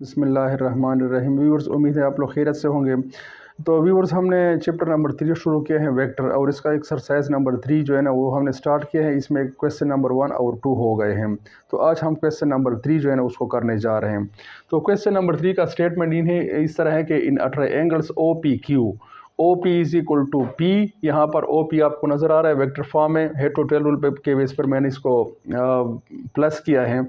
बिस्मिल्लाहिर्रहमानिर्रहीम। व्यूअर्स, उम्मीद है आप लोग खैरियत से होंगे। तो व्यूअर्स, हमने चैप्टर नंबर 3 शुरू किया है वेक्टर, और इसका एक्सरसाइज नंबर 3 जो है ना वो हमने स्टार्ट किया है। इसमें क्वेश्चन नंबर 1 और 2 हो गए हैं। तो आज हम क्वेश्चन नंबर 3 जो है ना उसको करने जा रहे हैं। तो क्वेश्चन नंबर 3 का स्टेटमेंट इस तरह है कि इन triangles O P Q O P is equal to P. यहाँ पर ओ पी आपको नज़र आ रहा है वेक्टर फॉर्म में, हेड टू टेल रूल के बेस पर मैंने इसको प्लस किया है।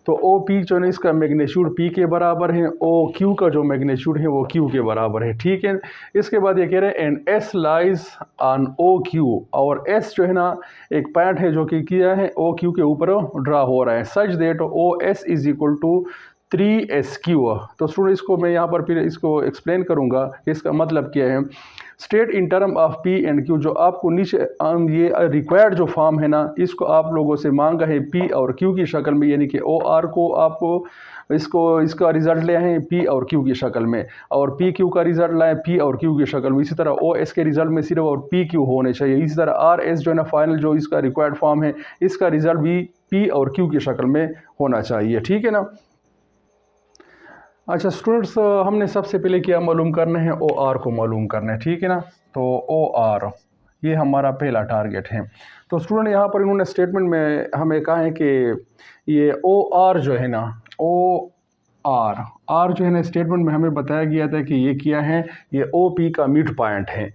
तो ओ पी जो है इसका मैग्नीट्यूड पी के बराबर है, ओ क्यू का जो मैग्नीट्यूड है वो क्यू के बराबर है। ठीक है, इसके बाद ये कह रहे हैं and S lies on O Q, और एस जो है ना एक पॉइंट है जो कि किया है ओ क्यू के ऊपर ड्रा हो रहा है, such that O S is equal to 3SQ। तो स्टूडेंट इसको मैं यहाँ पर फिर इसको एक्सप्लेन करूँगा कि इसका मतलब क्या है। State in term of P and Q, जो आपको नीचे ये रिक्वायर्ड जो फॉर्म है ना इसको आप लोगों से मांगा है पी और क्यू की शक्ल में, यानी कि ओ आर को आपको इसका रिजल्ट ले हैं पी और क्यू की शक्ल में, और पी क्यू का रिजल्ट लाएं पी और क्यू की शक्ल में। इसी तरह ओ एस के रिजल्ट में सिर्फ और पी क्यू होने चाहिए। इसी तरह आर एस जो है ना फाइनल जो इसका रिक्वायर्ड फॉर्म है इसका रिजल्ट भी पी और क्यू की शक्ल में होना चाहिए। ठीक है ना। अच्छा स्टूडेंट्स, हमने सबसे पहले क्या मालूम करना है, ओ आर को मालूम करना है। ठीक है ना। तो ओ आर ये हमारा पहला टारगेट है। तो स्टूडेंट यहाँ पर इन्होंने स्टेटमेंट में हमें कहा है कि ये ओ आर जो है ना, ओ आर जो है ना स्टेटमेंट में हमें बताया गया था कि ये क्या है, ये ओ पी का मिड पॉइंट है।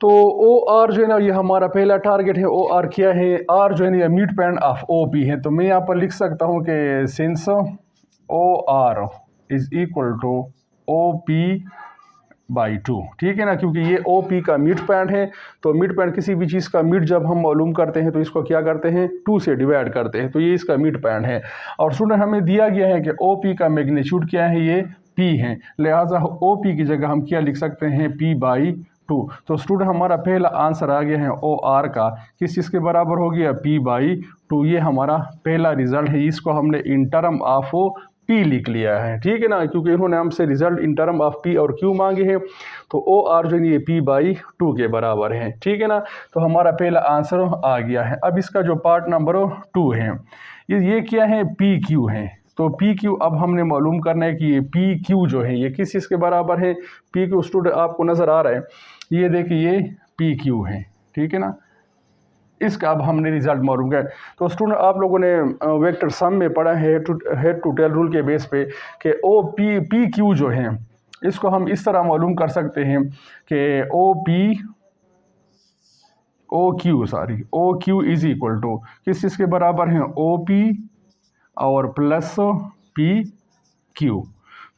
तो ओ आर जो है ना ये हमारा पहला टारगेट है। ओ आर क्या है, आर जो है ना ये midpoint of O P है। तो मैं यहाँ पर लिख सकता हूँ कि since O R is equal to O P by 2। ठीक है ना, क्योंकि ये ओ पी का मिड पॉइंट है। तो मिड पॉइंट किसी भी चीज़ का मिड जब हम मालूम करते हैं तो इसको क्या करते हैं, 2 से डिवाइड करते हैं। तो ये इसका मिड पॉइंट है। और स्टूडेंट हमें दिया गया है कि ओ पी का मैग्नीट्यूड क्या है, ये पी है, लिहाजा ओ पी की जगह हम क्या लिख सकते हैं, पी बाई 2। तो स्टूडेंट हमारा पहला आंसर आ गया है ओ आर का किस चीज़ के बराबर हो गया, पी बाई 2। ये हमारा पहला रिजल्ट है, इसको हमने इन टर्म ऑफ पी लिख लिया है। ठीक है ना, क्योंकि इन्होंने हमसे result in term of P और क्यू मांगे हैं। तो ओ आर जो है ये पी बाई 2 के बराबर है। ठीक है ना। तो हमारा पहला आंसर आ गया है। अब इसका जो पार्ट नंबर 2 है, ये क्या है, पी क्यू है। तो पी क्यू अब हमने मालूम करना है कि ये पी क्यू जो है ये किस चीज़ के बराबर है। पी क्यू स्टूडेंट आपको नज़र आ रहा है, ये देखिए ये पी क्यू है। ठीक है ना, इसका अब हमने रिजल्ट मालूम किया। तो स्टूडेंट आप लोगों ने वेक्टर सम में पढ़ा है हेड टू टेल रूल के बेस पे कि ओ पी क्यू जो है इसको हम इस तरह मालूम कर सकते हैं कि O Q is equal to किस चीज़ के बराबर है, ओ पी और प्लस पी क्यू।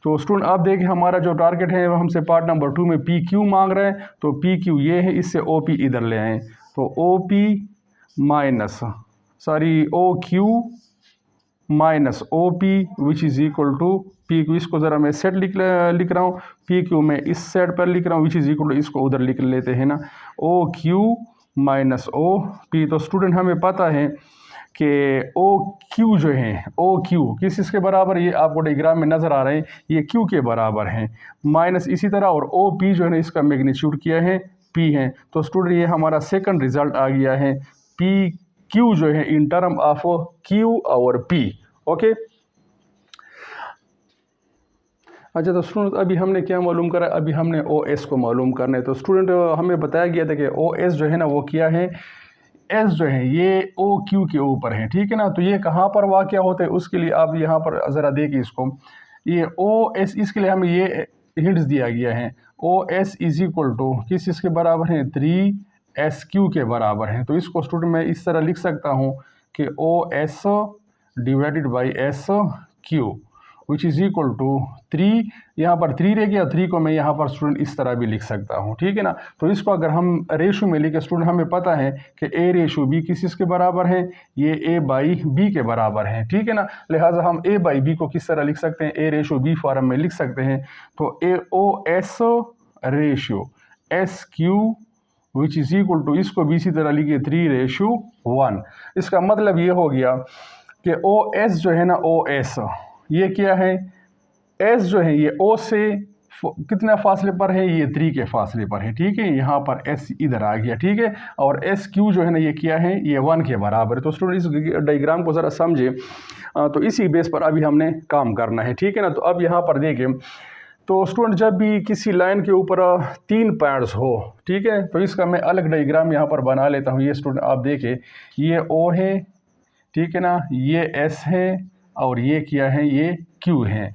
तो स्टूडेंट आप देखिए हमारा जो टारगेट है हमसे पार्ट नंबर 2 में पी क्यू मांग रहे हैं। तो पी क्यू ये है, इससे ओ पी इधर ले आए। तो O P O Q minus O P which is equal to P Q. इसको ज़रा मैं सेट लिख रहा हूँ, पी क्यू में इस सेट पर लिख रहा हूँ, विच इज़ इक्वल टू इसको उधर लिख लेते हैं ना, O Q minus O P. तो स्टूडेंट हमें पता है कि ओ क्यू जो है, ओ क्यू किस इसके बराबर है, ये आपको डायग्राम में नज़र आ रहे हैं, ये क्यू के बराबर है, माइनस इसी तरह, और ओ पी जो है ना इसका मैग्नीट्यूड क्या है, पी है। तो स्टूडेंट ये हमारा सेकंड रिजल्ट आ गया है, पी क्यू जो है इन टर्म ऑफ क्यू और पी। ओके। अच्छा तो स्टूडेंट अभी हमने क्या मालूम करा, अभी हमने ओ एस को मालूम करना है। तो स्टूडेंट हमें बताया गया था कि ओ एस जो है ना वो क्या है, एस जो है ये ओ क्यू के ऊपर है। ठीक है ना। तो ये कहाँ पर वाक़ होता है उसके लिए आप यहाँ पर ज़रा देखिए इसको, ये ओ एस, इसके लिए हमें ये हिंट्स दिया गया है, O S is equal to किस चीज़ के बराबर है, 3SQ के बराबर है। तो इसको स्टूडेंट मैं इस तरह लिख सकता हूँ कि O S divided by S Q which is equal to 3, यहाँ पर 3 रह गया, 3 को मैं यहाँ पर स्टूडेंट इस तरह भी लिख सकता हूँ। ठीक है ना। तो इसको अगर हम रेशो में लिखे स्टूडेंट, हमें पता है कि ए रेशो बी किस चीज़ के बराबर है, ये ए बाई बी के बराबर है। ठीक है ना, लिहाजा हम ए बाई बी को किस तरह लिख सकते हैं, ए रेशो बी फॉर्म में लिख सकते हैं। तो A O S ratio S Q which is equal to, इसको भी इसी तरह लिखिए 3:1। इसका मतलब ये हो गया कि ओ एस जो है ना, ओ एस ये क्या है, एस जो है ये ओ से कितने फासले पर है, ये 3 के फासले पर है, ठीक है। यहाँ पर S इधर आ गया, ठीक है, और SQ जो है ना ये क्या है, ये 1 के बराबर है। तो स्टूडेंट इस डायग्राम को ज़रा समझे, तो इसी बेस पर अभी हमने काम करना है, ठीक है ना। तो अब यहाँ पर देखें, तो स्टूडेंट जब भी किसी लाइन के ऊपर 3 पॉइंट्स हो, ठीक है, तो इसका मैं अलग डायग्राम यहाँ पर बना लेता हूँ। ये स्टूडेंट आप देखें, ये O है, ठीक है ना, ये S है और ये क्या है, ये Q है।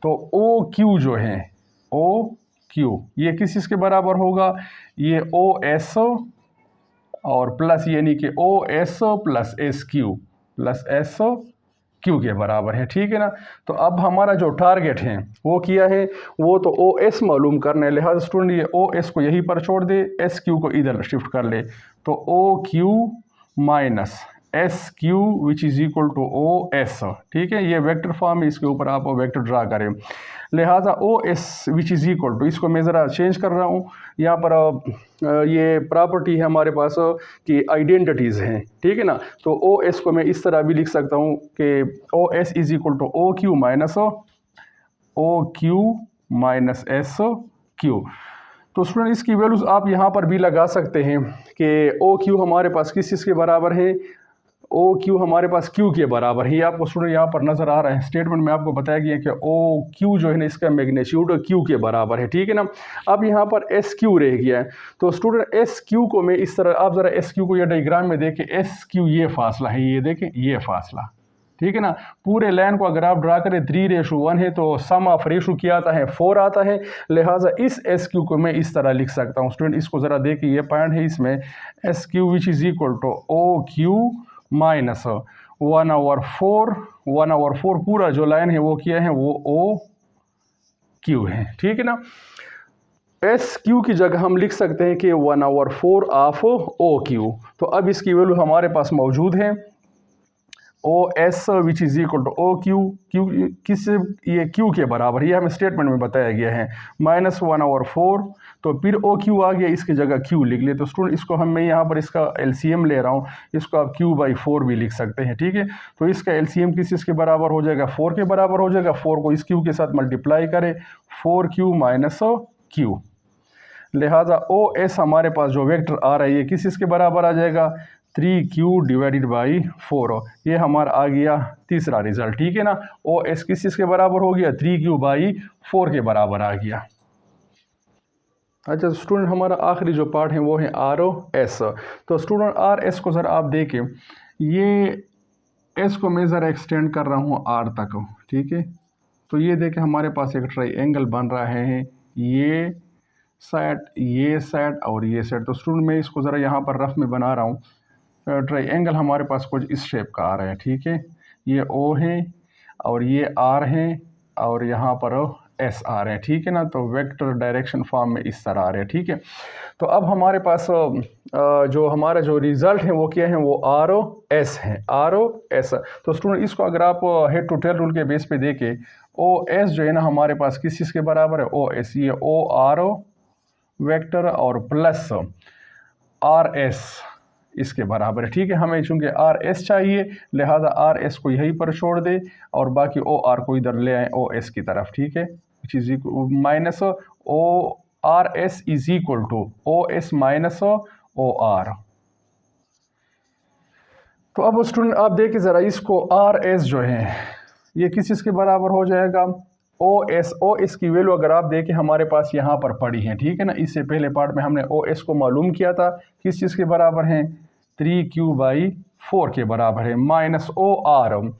तो OQ जो है, OQ ये किस के बराबर होगा, ये OS और प्लस यानी कि OS plus SQ plus SQ के बराबर है, ठीक है ना। तो अब हमारा जो टारगेट है वो किया है, वो तो OS मालूम करना है। लिहाजा स्टूडेंट ये OS को यहीं पर छोड़ दे, SQ को इधर शिफ्ट कर ले। तो OQ minus SQ which is equal to OS, ठीक है। ये वेक्टर फॉर्म है, इसके ऊपर आप वेक्टर ड्रा करें। लिहाजा OS which is equal to, इसको मैं ज़रा चेंज कर रहा हूँ यहाँ पर, ये प्रॉपर्टी है हमारे पास कि आइडेंटिटीज़ हैं, ठीक है ना। तो OS को मैं इस तरह भी लिख सकता हूँ कि OS is equal to OQ minus SQ। तो स्टूडेंट इसकी वैल्यूज़ आप यहाँ पर भी लगा सकते हैं कि OQ हमारे पास किस चीज़ के बराबर है, OQ हमारे पास Q के बराबर है। ये आपको स्टूडेंट यहाँ पर नज़र आ रहा है, स्टेटमेंट में आपको बताया गया है कि OQ जो है ना इसका मैग्नीट्यूड Q के बराबर है, ठीक है ना। अब यहाँ पर SQ रह गया है। तो स्टूडेंट SQ को मैं इस तरह, आप ज़रा SQ को ये डायग्राम में देखें, SQ ये फासला है, ये देखें ये फासला, ठीक है ना। पूरे लाइन को अगर आप ड्रा करें 3:1 है, तो सम ऑफ रेशो क्या आता है, 4 आता है। लिहाजा इस SQ को मैं इस तरह लिख सकता हूँ। स्टूडेंट इसको ज़रा देखिए, ये पॉइंट है, इसमें SQ which is equal to OQ minus 1/4 पूरा जो लाइन है वो क्या है, वो OQ है, ठीक है ना। SQ की जगह हम लिख सकते हैं कि 1/4 ऑफ OQ। तो अब इसकी वैल्यू हमारे पास मौजूद है, OS which is equal to OQ, Q किस, ये Q के बराबर, ये हमें स्टेटमेंट में बताया गया है, माइनस 1/4। तो फिर OQ आ गया, इसकी जगह Q लिख ले। तो स्टूडेंट इसको मैं यहाँ पर इसका LCM ले रहा हूँ, इसको आप Q/4 भी लिख सकते हैं, ठीक है। तो इसका LCM किस चीज़ के बराबर हो जाएगा, 4 के बराबर हो जाएगा। 4 को इस Q के साथ मल्टीप्लाई करें, 4Q माइनस Q। लिहाजा OS हमारे पास जो वेक्टर आ रहा है ये किस चीज़ के बराबर आ जाएगा, 3Q डिवाइडेड बाई 4। ये हमारा आ गया तीसरा रिजल्ट, ठीक है ना। OS किस चीज़ के बराबर हो गया, 3Q/4 के बराबर आ गया। अच्छा स्टूडेंट, हमारा आखिरी जो पार्ट है वो है RS। तो स्टूडेंट RS को ज़रा आप देखें, ये S को मैं ज़रा एक्सटेंड कर रहा हूँ R तक, ठीक है। तो ये देखें हमारे पास एक ट्रायंगल बन रहा है, ये साइड और ये साइड। तो स्टूडेंट मैं इसको ज़रा यहाँ पर रफ में बना रहा हूँ। ट्रायंगल हमारे पास कुछ इस शेप का आ रहा है, ठीक है। ये O है और ये R है और यहाँ पर S आ रहे हैं, ठीक है ना। तो वेक्टर डायरेक्शन फॉर्म में इस तरह आ रहे हैं, ठीक है। तो अब हमारे पास जो हमारा जो रिज़ल्ट है वो क्या है, वो ROS है, ROS। तो स्टूडेंट इसको अगर आप हेड टू टेल रूल के बेस पे देखें, OS जो है ना हमारे पास किस चीज़ के बराबर है, OS, ये OR वेक्टर और प्लस RS इसके बराबर है, ठीक है। हमें चूँकि RS चाहिए, लिहाजा RS को यहीं पर छोड़ दे और बाकी OR को इधर ले आए OS की तरफ, ठीक है। चीज़ minus RS is equal to OS minus OR। तो अब स्टूडेंट आप देखिए ज़रा, इसको RS जो है ये किस चीज़ के बराबर हो जाएगा, OS की वैल्यू अगर आप देखें हमारे पास यहाँ पर पड़ी है, ठीक है ना। इससे पहले पार्ट में हमने OS को मालूम किया था, किस चीज़ के बराबर है, 3Q/4 के बराबर है, माइनस OR।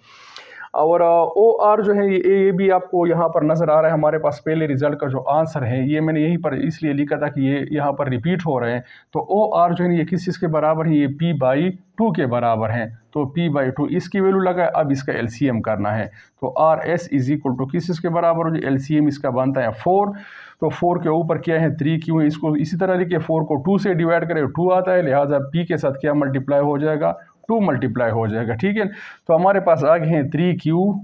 और OR जो है ये भी आपको यहाँ पर नज़र आ रहा है। हमारे पास पहले रिजल्ट का जो आंसर है ये मैंने यहीं पर इसलिए लिखा था कि ये यहाँ पर रिपीट हो रहे हैं। तो OR जो है ये किस चीज़ के बराबर है, ये P/2 के बराबर हैं। तो P/2 इसकी वैल्यू लगा, अब इसका LCM करना है। तो RS इज इक्वल टू किस चीज़ के बराबर हो जाए, LCM इसका बनता है 4। तो 4 के ऊपर क्या है, 3Q है, इसको इसी तरह लिखिए, 4 को 2 से डिवाइड करें 2 आता है, लिहाजा P के साथ क्या मल्टीप्लाई हो जाएगा, 2 मल्टीप्लाई हो जाएगा, ठीक है। तो हमारे पास आगे हैं 3Q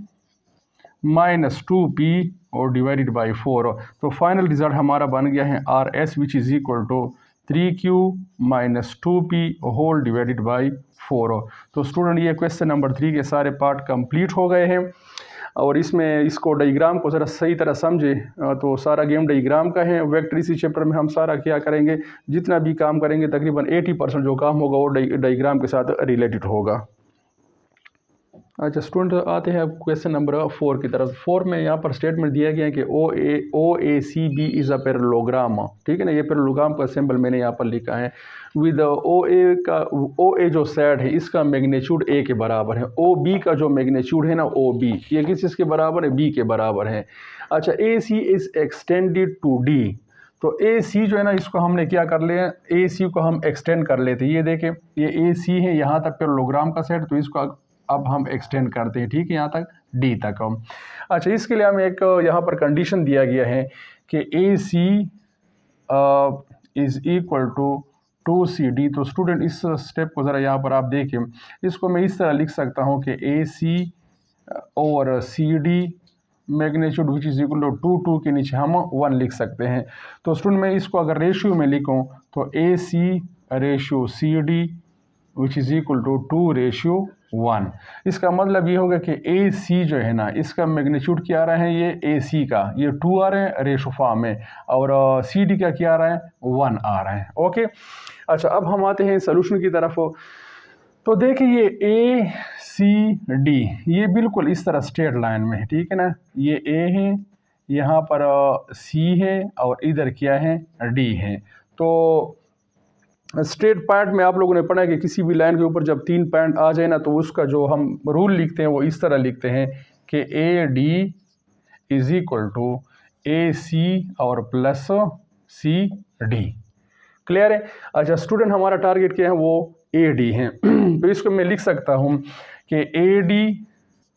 माइनस 2P और डिवाइडेड बाई 4। तो फाइनल रिजल्ट हमारा बन गया है RS which is equal to 3Q minus 2P whole divided by 4। तो स्टूडेंट ये क्वेश्चन नंबर 3 के सारे पार्ट कंप्लीट हो गए हैं। और इसमें इसको डायग्राम को ज़रा सही तरह समझे तो सारा गेम डायग्राम का है। वेक्टर इसी चैप्टर में हम सारा क्या करेंगे, जितना भी काम करेंगे तकरीबन 80% जो काम होगा वो डायग्राम के साथ रिलेटेड होगा। अच्छा स्टूडेंट, आते हैं क्वेश्चन नंबर 4 की तरफ। 4 में यहाँ पर स्टेटमेंट दिया गया है कि O A C B is a parallelogram. ठीक है ना, ये पैरेललोग्राम का सिंबल मैंने यहाँ पर लिखा है। विद ओ ए जो साइड है इसका मैग्नीट्यूड ए के बराबर है। ओ बी का जो मैग्नीट्यूड है ना, ओ बी ये किसके बराबर है, बी के बराबर है। अच्छा, ए C is extended to D. तो ए सी जो है ना, इसको हमने क्या कर लिया, ए सी को हम एक्सटेंड कर लेते हैं। ये देखें, ये ए सी है यहाँ तक पैरेललोग्राम का सेट, तो इसको अब हम एक्सटेंड करते हैं, ठीक है, यहाँ तक डी तक हम। अच्छा, इसके लिए हमें एक यहाँ पर कंडीशन दिया गया है कि A C is equal to C D. तो स्टूडेंट इस स्टेप को ज़रा यहाँ पर आप देखें, इसको मैं इस तरह लिख सकता हूँ कि ए सी और C D magnitude which is equal to 2 के नीचे हम 1 लिख सकते हैं। तो स्टूडेंट मैं इसको अगर रेशियो में लिखूँ तो A C ratio C D which is equal to 2:1। इसका मतलब ये होगा कि ए सी जो है ना, इसका मैग्नीट्यूड क्या आ रहा है, ये ए सी का ये 2 आ रहे हैं रेशो फॉर्म में, और सी डी का क्या आ रहा है, 1 आ रहा है। ओके, अच्छा अब हम आते हैं सोल्यूशन की तरफ। तो देखिए ये ए सी डी ये बिल्कुल इस तरह स्ट्रेट लाइन में है, ठीक है ना। ये ए है, यहाँ पर सी है और इधर क्या है, डी है। तो स्ट्रेट पॉइंट में आप लोगों ने पढ़ा है कि किसी भी लाइन के ऊपर जब 3 पॉइंट आ जाए ना, तो उसका जो हम रूल लिखते हैं वो इस तरह लिखते हैं कि A D is equal to A C और प्लस सी डी। क्लियर है। अच्छा स्टूडेंट, हमारा टारगेट क्या है, वो ए डी है। तो इसको मैं लिख सकता हूँ कि A D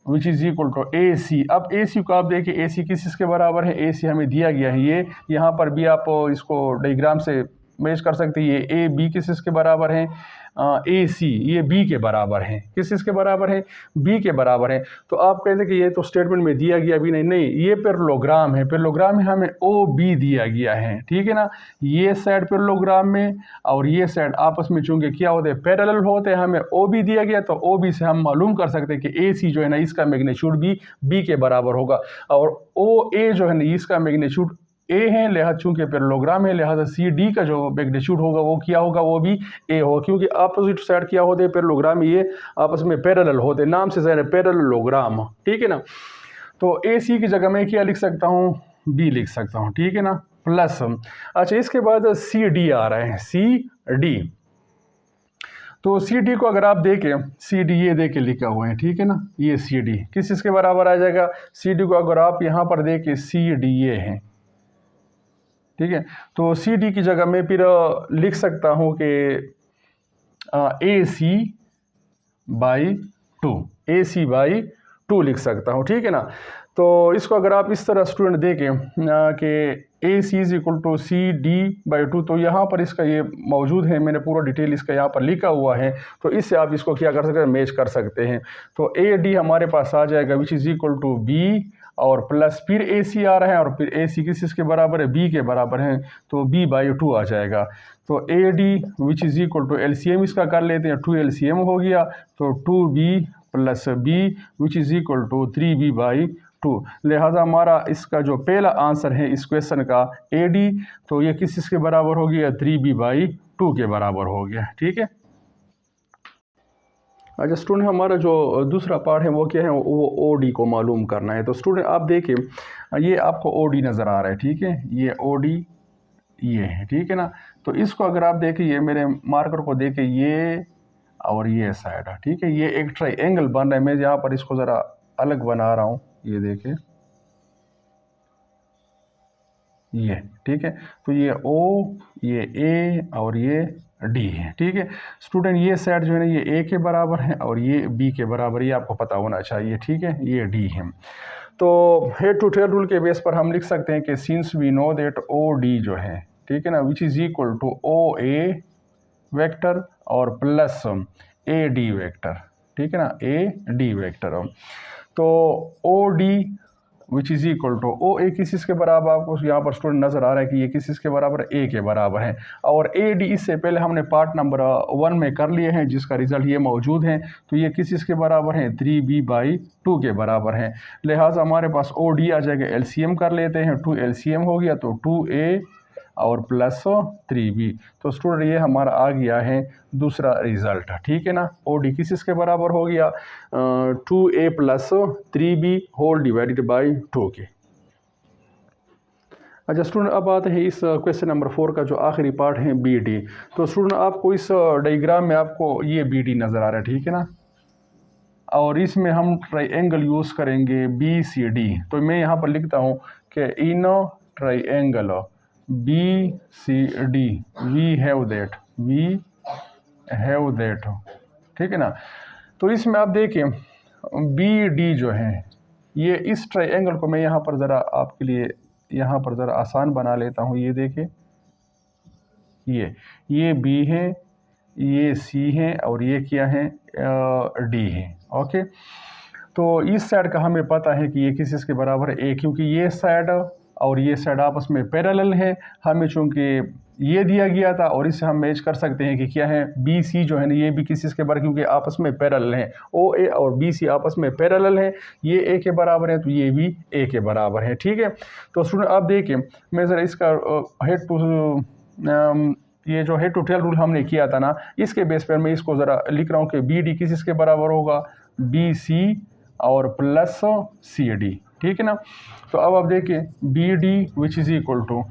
which is equal to A C. अब ए सी को आप देखिए, ए सी किसके बराबर है, ए सी हमें दिया गया है, ये यहाँ पर भी आप इसको डायग्राम से मैच कर सकते हैं। ये ए बी किसके बराबर है, ए सी ये बी के बराबर है, किसके बराबर है, बी के बराबर है। तो आप कहते हैं कि ये तो स्टेटमेंट में दिया गया भी नहीं, नहीं ये पैरेललोग्राम है, पैरेललोग्राम में हमें ओ बी दिया गया है, ठीक है ना। ये साइड पैरेललोग्राम में और ये साइड आपस में चूंकि क्या होते हैं, पैरेलल होते हैं, हमें ओ बी दिया गया, तो ओ बी से हम मालूम कर सकते हैं कि ए सी जो है ना, इसका मैग्नीट्यूड भी बी के बराबर होगा, और ओ ए जो है ना, इसका मैग्नीट्यूड ए है, लिहाजा चूंकि पैरेललोग्राम है, लिहाजा सी डी का जो मैग्नीट्यूड होगा वो क्या होगा, वो भी ए होगा, क्योंकि अपोजिट साइड क्या होते हैं, पैरेललोग्राम, ये आपस में पैरेलल होते हैं, नाम से ज़ाहिर है पैरेललोग्राम, ठीक है ना। तो ए सी की जगह मैं क्या लिख सकता हूँ, बी लिख सकता हूँ, ठीक है ना, प्लस। अच्छा इसके बाद सी डी आ रहा है, सी डी। तो सी डी को अगर आप देखें, सी डी ये देके लिखा हुआ है, ठीक है ना, ये सी डी किसके बराबर आ जाएगा, सी डी को अगर आप यहाँ पर देखें, सी डी ये है, ठीक है। तो सी डी की जगह मैं फिर लिख सकता हूँ कि A C by 2, A C by 2 लिख सकता हूँ, ठीक है ना। तो इसको अगर आप इस तरह स्टूडेंट देखें कि A C is equal to C D by 2, तो यहाँ पर इसका ये मौजूद है, मैंने पूरा डिटेल इसका यहाँ पर लिखा हुआ है, तो इससे आप इसको क्या कर सकते हैं, मैच कर सकते हैं। तो ए डी हमारे पास आ जाएगा which is equal to B और प्लस फिर ए सी आ रहा है, और फिर ए सी किसके बराबर है, बी के बराबर है, तो बी बाई 2 आ जाएगा। तो A D which is equal to L C M इसका कर लेते हैं, 2 एल सी एम हो गया, तो 2b plus B which is equal to 3b by 2। लिहाजा हमारा इसका जो पहला आंसर है इस क्वेश्चन का ए डी, तो ये किसके बराबर हो गया, 3b बाई 2 के बराबर हो गया, ठीक है। अच्छा स्टूडेंट, हमारा जो दूसरा पार्ट है वो क्या है, वो ओ डी को मालूम करना है। तो स्टूडेंट आप देखिए, ये आपको ओ डी नज़र आ रहा है, ठीक है, ये ओ डी ये है, ठीक है ना। तो इसको अगर आप देखिए, मेरे मार्कर को देखिए, ये और ये साइड है, ठीक है, ये एक ट्रायंगल बन रहा है। मैं यहाँ पर इसको ज़रा अलग बना रहा हूँ, ये देखिए ये, ठीक है। तो ये ओ, ये ए और ये डी है, ठीक है। स्टूडेंट ये साइड जो है ना, ये ए के बराबर है और ये बी के बराबर, ये आपको पता होना चाहिए, ठीक है, ये डी है। तो हेड टू टेल रूल के बेस पर हम लिख सकते हैं कि since we know that O D जो है, ठीक है ना, which is equal to O A vector और प्लस ए डी वेक्टर, ठीक है ना, ए डी वेक्टर। तो O D which is equal to O A किस चीज़ के बराबर, आपको यहाँ पर स्टूडेंट नज़र आ रहा है कि ये किस चीज़ के बराबर है, ए के बराबर है। और ए डी इससे पहले हमने पार्ट नंबर 1 में कर लिए हैं, जिसका रिजल्ट ये मौजूद है। तो ये किस चीज़ के बराबर है, 3b/2 के बराबर है। लिहाजा हमारे पास ओ डी आ जाएगा, एलसीएम कर लेते हैं, 2 एलसीएम हो गया तो 2a और प्लस 3b। तो स्टूडेंट ये हमारा आ गया है दूसरा रिज़ल्ट, ठीक है ना। ओ डी किस इसके बराबर हो गया, 2a + 3b whole divided by 2 के। अच्छा स्टूडेंट, अब आते हैं इस क्वेश्चन नंबर 4 का जो आखिरी पार्ट है, बी डी। तो स्टूडेंट आपको इस डायग्राम में आपको ये बी डी नज़र आ रहा है, ठीक है ना। और इसमें हम ट्राइंगल यूज़ करेंगे बी सी डी। तो मैं यहाँ पर लिखता हूँ कि in triangle B C D we have that, ठीक है ना। तो इसमें आप देखें बी डी जो है, ये इस ट्राइंगल को मैं यहाँ पर ज़रा आपके लिए यहाँ पर ज़रा आसान बना लेता हूँ। ये देखें, ये बी है, ये सी है और ये क्या है, डी है। ओके, तो इस साइड का हमें पता है कि ये किस चीज़ के बराबर है, ए, क्योंकि ये साइड और ये साइड आपस में पैरेलल है। हमें चूँकि ये दिया गया था और इससे हम मैच कर सकते हैं कि क्या है, बी सी जो है ना, ये भी किस चीज़ के बराबर, क्योंकि आपस में पैरेलल है। ओ ए और बी सी आपस में पैरेलल है, ये ए के बराबर है तो ये भी ए के बराबर है, ठीक है। तो स्टूडेंट आप देखिए, मैं ज़रा इसका ये जो हेड टू टेल रूल हमने किया था ना, इसके बेस पर मैं इसको ज़रा लिख रहा हूँ कि बी डी किस इसके बराबर होगा, बी सी और प्लस सी डी, ठीक है ना। तो अब आप देखिए B D which is equal to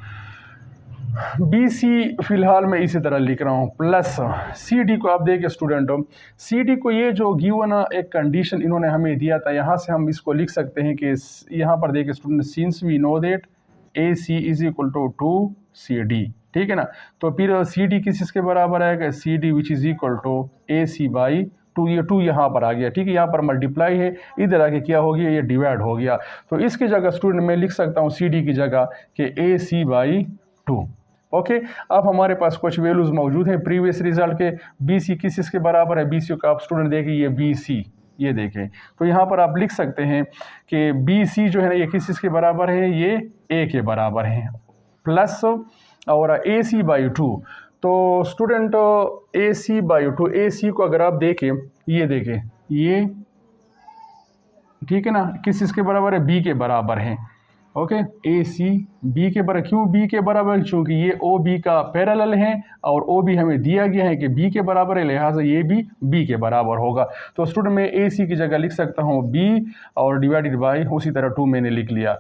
B C, फिलहाल मैं इसी तरह लिख रहा हूँ, प्लस सी डी को आप देखिए स्टूडेंट, सी डी को ये जो गिवन एक कंडीशन इन्होंने हमें दिया था, यहाँ से हम इसको लिख सकते हैं कि यहाँ पर देखिए student, since we know that A C is equal to 2CD, ठीक है ना। तो फिर सी डी किस चीज़ के बराबर आएगा, C D which is equal to AC/2, ये 2 यहाँ पर आ गया, ठीक है। यहाँ पर मल्टीप्लाई है, इधर आके क्या हो गया, ये डिवाइड हो गया। तो इसकी जगह स्टूडेंट मैं लिख सकता हूँ सी डी की जगह कि AC/2। ओके, अब हमारे पास कुछ वैल्यूज़ मौजूद हैं प्रीवियस रिजल्ट के। बी सी किस चीज़ के बराबर है, बी सी का आप स्टूडेंट देखिए, ये बी सी, ये देखें। तो यहाँ पर आप लिख सकते हैं कि बी सी जो है ना, ये किस चीज़ के बराबर है, ये ए के बराबर है, प्लस और AC/2। तो स्टूडेंट AC/2, ए सी को अगर आप देखें, ये देखें, ये ठीक है ना, किस चीज़ के बराबर है, बी के बराबर है। ओके, ए सी बी के बराबर, क्यों बी के बराबर, क्योंकि ये ओ बी का पैरेलल है और ओ बी हमें दिया गया है कि बी के बराबर है, लिहाजा ये भी बी के बराबर होगा। तो स्टूडेंट मैं ए सी की जगह लिख सकता हूँ बी और डिवाइडेड बाई उसी तरह 2 मैंने लिख लिया।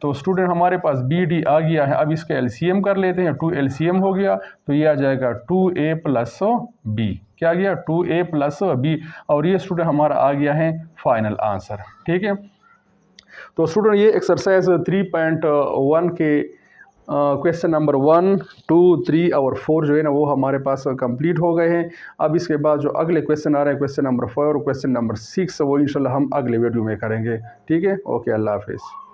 तो स्टूडेंट हमारे पास बी डी आ गया है। अब इसका एलसीएम कर लेते हैं, 2 एलसीएम हो गया तो ये आ जाएगा 2a + b, क्या आ गया, 2a + b। और ये स्टूडेंट हमारा आ गया है फाइनल आंसर, ठीक है। तो स्टूडेंट ये एक्सरसाइज 3.1 के क्वेश्चन नंबर 1, 2, 3 और 4 जो है ना, वो हमारे पास कंप्लीट हो गए हैं। अब इसके बाद जो अगले क्वेश्चन आ रहे हैं, क्वेश्चन नंबर 4 और क्वेश्चन नंबर 6, वो इंशाल्लाह हम अगले वीडियो में करेंगे, ठीक है। ओके, अल्लाह हाफिज़।